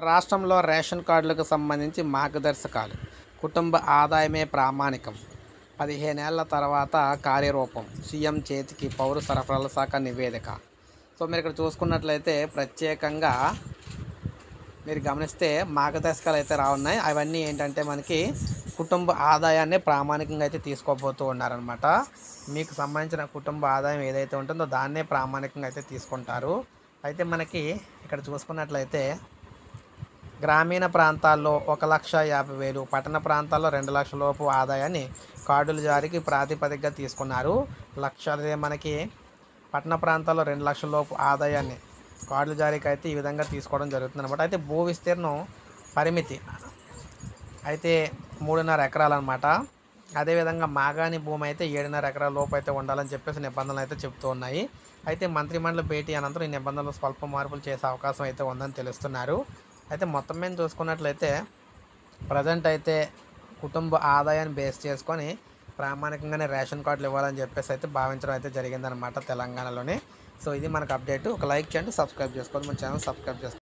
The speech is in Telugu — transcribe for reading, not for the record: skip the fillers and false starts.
రాష్ట్రంలో రేషన్ కార్డులకు సంబంధించి మార్గదర్శకాలు. కుటుంబ ఆదాయమే ప్రామాణికం. 15 ఏళ్ల తర్వాత కార్యరూపం. సీఎం చేతికి పౌర సరఫరాల శాఖ నివేదిక. సో మీరు ఇక్కడ చూసుకున్నట్లయితే ప్రత్యేకంగా మీరు గమనిస్తే మార్గదర్శకాలు అయితే రావున్నాయి. అవన్నీ ఏంటంటే మనకి కుటుంబ ఆదాయాన్ని ప్రామాణికంగా అయితే తీసుకోబోతూ ఉన్నారనమాట. మీకు సంబంధించిన కుటుంబ ఆదాయం ఏదైతే ఉంటుందో దాన్నే ప్రామాణికంగా అయితే తీసుకుంటారు. అయితే మనకి ఇక్కడ చూసుకున్నట్లయితే గ్రామీణ ప్రాంతాల్లో 1,50,000, పట్టణ ప్రాంతాల్లో 2 లక్షల లోపు ఆదాయాన్ని కార్డుల జారీకి ప్రాతిపదికగా తీసుకున్నారు. అదే మనకి పట్టణ ప్రాంతాల్లో 2 లక్షల లోపు ఆదాయాన్ని కార్డుల జారీకి అయితే ఈ విధంగా తీసుకోవడం జరుగుతుంది అనమాట. అయితే భూ విస్తీర్ణం పరిమితి అయితే 3.5 ఎకరాలు అనమాట. అదేవిధంగా మాగాణి భూమి అయితే 7.5 ఎకరాల లోపు అయితే ఉండాలని చెప్పేసి నిబంధనలు అయితే చెప్తూ ఉన్నాయి. అయితే మంత్రిమండలి భేటీ అనంతరం ఈ నిబంధనలు స్వల్ప మార్పులు చేసే అవకాశం అయితే ఉందని తెలుస్తున్నారు. అయితే మొత్తం మీద చూసుకున్నట్లయితే ప్రజెంట్ అయితే కుటుంబ ఆదాయాన్ని బేస్ చేసుకొని ప్రామాణికంగానే రేషన్ కార్డులు ఇవ్వాలని చెప్పేసి అయితే భావించడం అయితే జరిగిందనమాట తెలంగాణలోనే. సో ఇది మనకు అప్డేట్. ఒక లైక్ చేయండి, సబ్స్క్రైబ్ చేసుకోండి, మన ఛానల్ సబ్స్క్రైబ్ చేసుకోండి.